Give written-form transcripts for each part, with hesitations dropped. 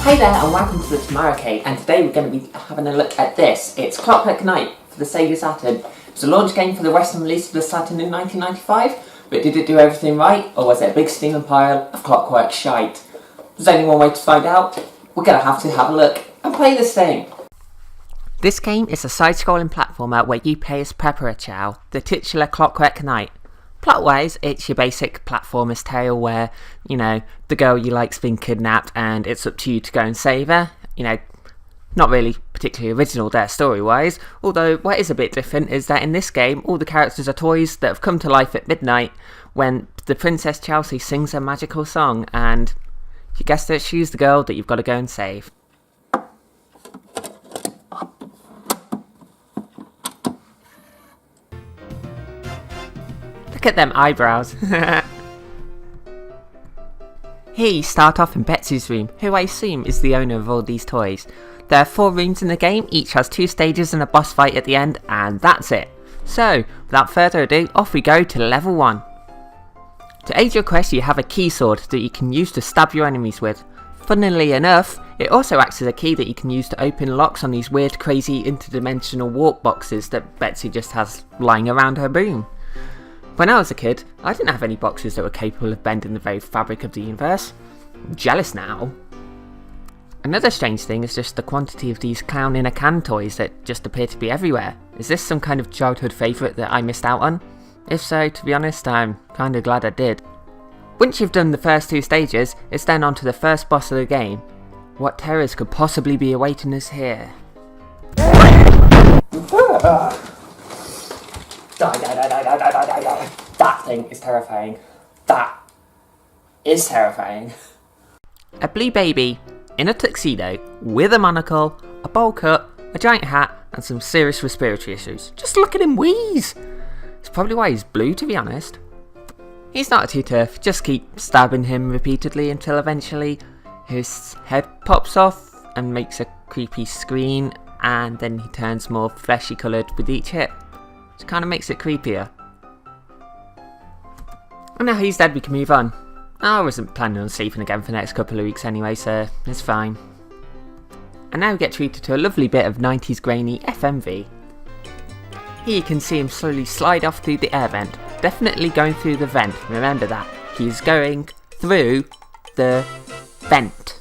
Hi there and welcome to the Tamaracade, and today we're going to be having a look at this. It's Clockwork for the Sega Saturn. It was a launch game for the Western release of the Saturn in 1995, but did it do everything right, or was it a big steaming pile of Clockwork shite? There's only one way to find out. We're going to have a look and play this thing. This game is a side-scrolling platformer where you play as Pepper Chow, the titular Clockwork Knight. Plot-wise, it's your basic platformer's tale where, the girl you like's been kidnapped and it's up to you to go and save her. Not really particularly original there story-wise, although what is a bit different is that in this game, all the characters are toys that have come to life at midnight when the Princess Chelsea sings a magical song, and you guessed it, she's the girl that you've got to go and save. Look at them eyebrows. Here you start off in Betsy's room, who I assume is the owner of all these toys. There are 4 rooms in the game, each has 2 stages and a boss fight at the end, and that's it. So, without further ado, off we go to level 1. To aid your quest, you have a key sword that you can use to stab your enemies with. Funnily enough, it also acts as a key that you can use to open locks on these weird, crazy, interdimensional warp boxes that Betsy just has lying around her room. When I was a kid, I didn't have any boxes that were capable of bending the very fabric of the universe. I'm jealous now. Another strange thing is just the quantity of these clown in a can toys that just appear to be everywhere. Is this some kind of childhood favourite that I missed out on? If so, to be honest, I'm kinda glad I did. Once you've done the first 2 stages, it's then on to the first boss of the game. What terrors could possibly be awaiting us here? That thing is terrifying. That is terrifying. A blue baby in a tuxedo with a monocle, a bowl cut, a giant hat, and some serious respiratory issues. Just look at him wheeze! It's probably why he's blue, to be honest. He's not too tough, just keep stabbing him repeatedly until eventually his head pops off and makes a creepy scream, and then he turns more fleshy coloured with each hit. Which kind of makes it creepier. And now he's dead, we can move on. I wasn't planning on sleeping again for the next couple of weeks anyway, so it's fine. And now we get treated to a lovely bit of 90s grainy FMV. Here you can see him slowly slide off through the air vent. Definitely going through the vent, remember that. He's going through the vent.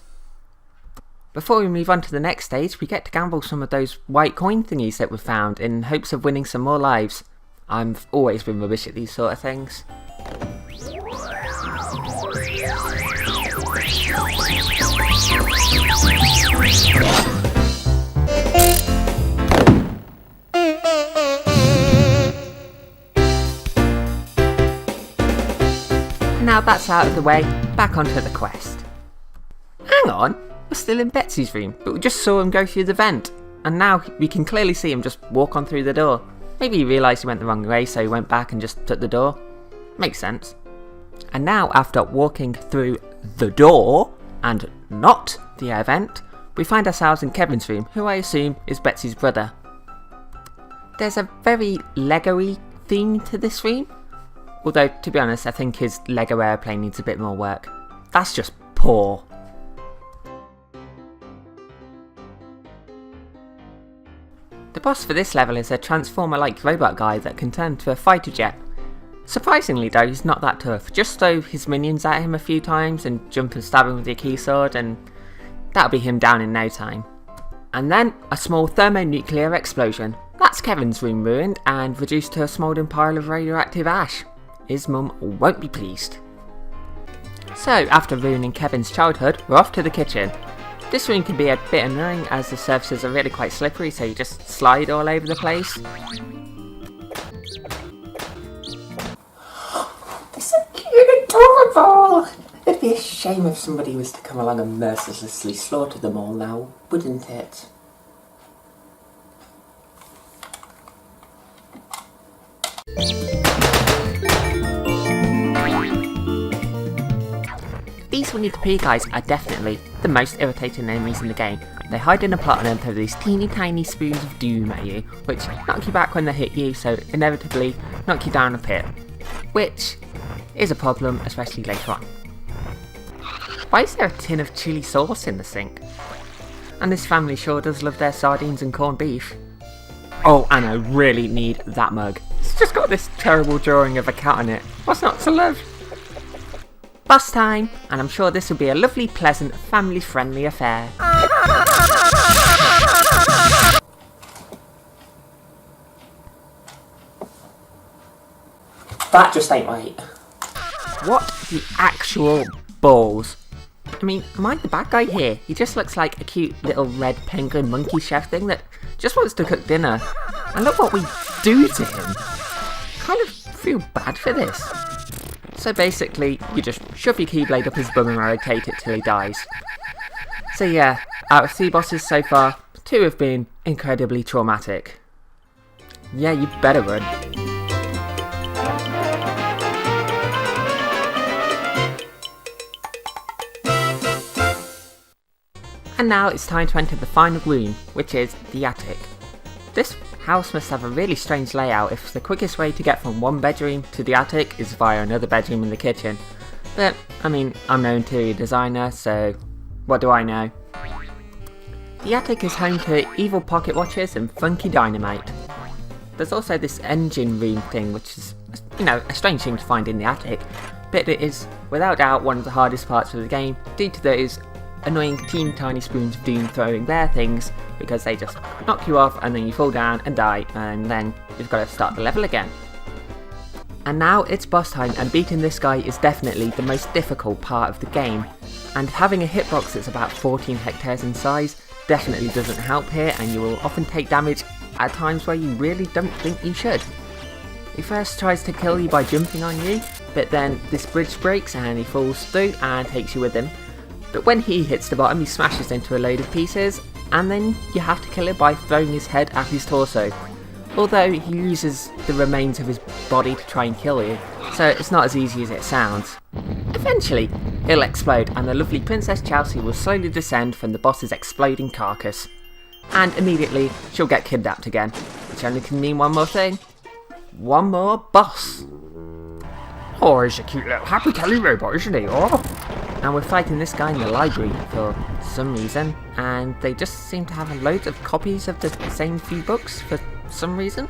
Before we move on to the next stage, we get to gamble some of those white coin thingies that we found in hopes of winning some more lives. I've always been rubbish at these sort of things. Now that's out of the way, back onto the quest. Hang on, we're still in Betsy's room, but we just saw him go through the vent, and now we can clearly see him just walk on through the door. Maybe he realised he went the wrong way, so he went back and just took the door. Makes sense. And now, after walking through the door, and not the air vent, we find ourselves in Kevin's room, who I assume is Betsy's brother. There's a very Lego-y theme to this room, although, to be honest, I think his Lego airplane needs a bit more work. That's just poor. The boss for this level is a transformer-like robot guy that can turn to a fighter jet. Surprisingly though, he's not that tough. Just throw his minions at him a few times and jump and stab him with your key sword, and that'll be him down in no time. And then a small thermonuclear explosion. That's Kevin's room ruined and reduced to a smouldering pile of radioactive ash. His mum won't be pleased. So, after ruining Kevin's childhood, we're off to the kitchen. This room can be a bit annoying as the surfaces are really quite slippery, so you just slide all over the place. They're so cute and adorable! It'd be a shame if somebody was to come along and mercilessly slaughter them all now, wouldn't it? These Winnie the Pooh guys are definitely the most irritating enemies in the game. They hide in a plot and then throw these teeny tiny spoons of doom at you, which knock you back when they hit you, so inevitably knock you down a pit. Which is a problem, especially later on. Why is there a tin of chili sauce in the sink? And this family sure does love their sardines and corned beef. Oh, and I really need that mug. It's just got this terrible drawing of a cat on it. What's not to love? Bus time, and I'm sure this will be a lovely, pleasant, family-friendly affair. That just ain't right. What the actual balls? I mean, am I the bad guy here? He just looks like a cute little red penguin monkey chef thing that just wants to cook dinner. And look what we do to him. Kind of feel bad for this. So basically, you just shove your keyblade up his bum and rotate it till he dies. So yeah, out of 3 bosses so far, 2 have been incredibly traumatic. Yeah, you better run. And now it's time to enter the final room, which is the attic. This house must have a really strange layout if the quickest way to get from one bedroom to the attic is via another bedroom in the kitchen. But, I mean, I'm no interior designer, so what do I know? The attic is home to evil pocket watches and funky dynamite. There's also this engine room thing, which is, you know, a strange thing to find in the attic, but it is, without doubt, one of the hardest parts of the game due to those annoying teeny tiny spoons of doom throwing their things, because they just knock you off and then you fall down and die, and then you've got to start the level again. And now it's boss time, and beating this guy is definitely the most difficult part of the game, and having a hitbox that's about 14 hectares in size definitely doesn't help here, and you will often take damage at times where you really don't think you should. He first tries to kill you by jumping on you, but then this bridge breaks and he falls through and takes you with him. But when he hits the bottom, he smashes into a load of pieces, and then you have to kill him by throwing his head at his torso. Although he uses the remains of his body to try and kill you, so it's not as easy as it sounds. Eventually, he'll explode, and the lovely Princess Chelsea will slowly descend from the boss's exploding carcass. And immediately, she'll get kidnapped again, which only can mean one more thing. One more boss. Oh, he's a cute little happy Kelly robot, isn't he? Oh. And we're fighting this guy in the library for some reason, and they just seem to have loads of copies of the same few books for some reason.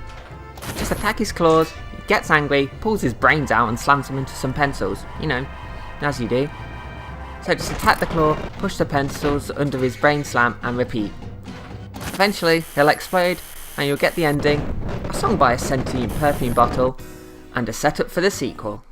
Just attack his claws, he gets angry, pulls his brains out and slams them into some pencils, you know, as you do. So just attack the claw, push the pencils under his brain slam and repeat. Eventually he'll explode and you'll get the ending, a song by a sentient perfume bottle, and a setup for the sequel.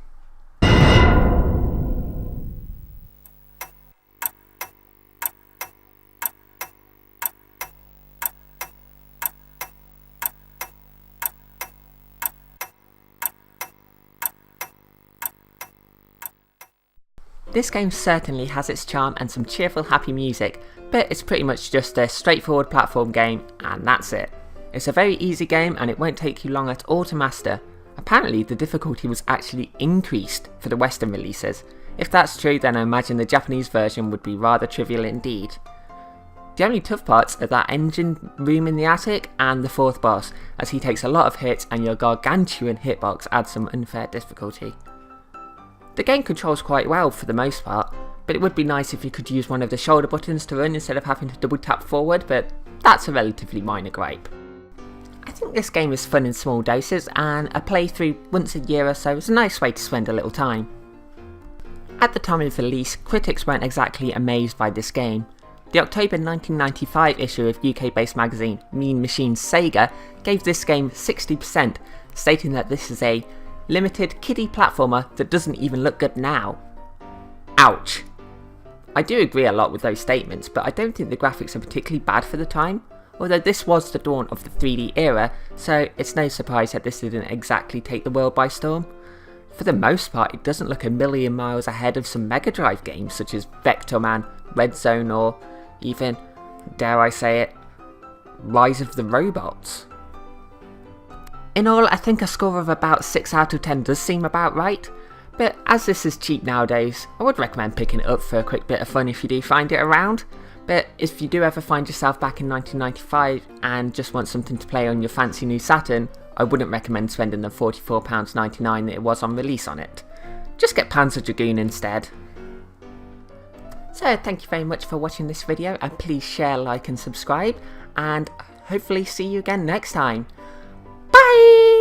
This game certainly has its charm and some cheerful happy music, but it's pretty much just a straightforward platform game, and that's it. It's a very easy game and it won't take you long at all to master. Apparently the difficulty was actually increased for the Western releases. If that's true, then I imagine the Japanese version would be rather trivial indeed. The only tough parts are that engine room in the attic and the 4th boss, as he takes a lot of hits and your gargantuan hitbox adds some unfair difficulty. The game controls quite well for the most part, but it would be nice if you could use one of the shoulder buttons to run instead of having to double tap forward, but that's a relatively minor gripe. I think this game is fun in small doses, and a playthrough once a year or so is a nice way to spend a little time. At the time of release, critics weren't exactly amazed by this game. The October 1995 issue of UK-based magazine Mean Machines Sega gave this game 60%, stating that this is a limited kiddie platformer that doesn't even look good now. Ouch. I do agree a lot with those statements, but I don't think the graphics are particularly bad for the time, although this was the dawn of the 3D era, so it's no surprise that this didn't exactly take the world by storm. For the most part, it doesn't look a million miles ahead of some Mega Drive games such as Vector Man, Red Zone, or even, dare I say it, Rise of the Robots. In all, I think a score of about 6 out of 10 does seem about right, but as this is cheap nowadays, I would recommend picking it up for a quick bit of fun if you do find it around. But if you do ever find yourself back in 1995 and just want something to play on your fancy new Saturn, I wouldn't recommend spending the £44.99 that it was on release on it. Just get Panzer Dragoon instead. So thank you very much for watching this video, and please share, like and subscribe, and hopefully see you again next time. Bye!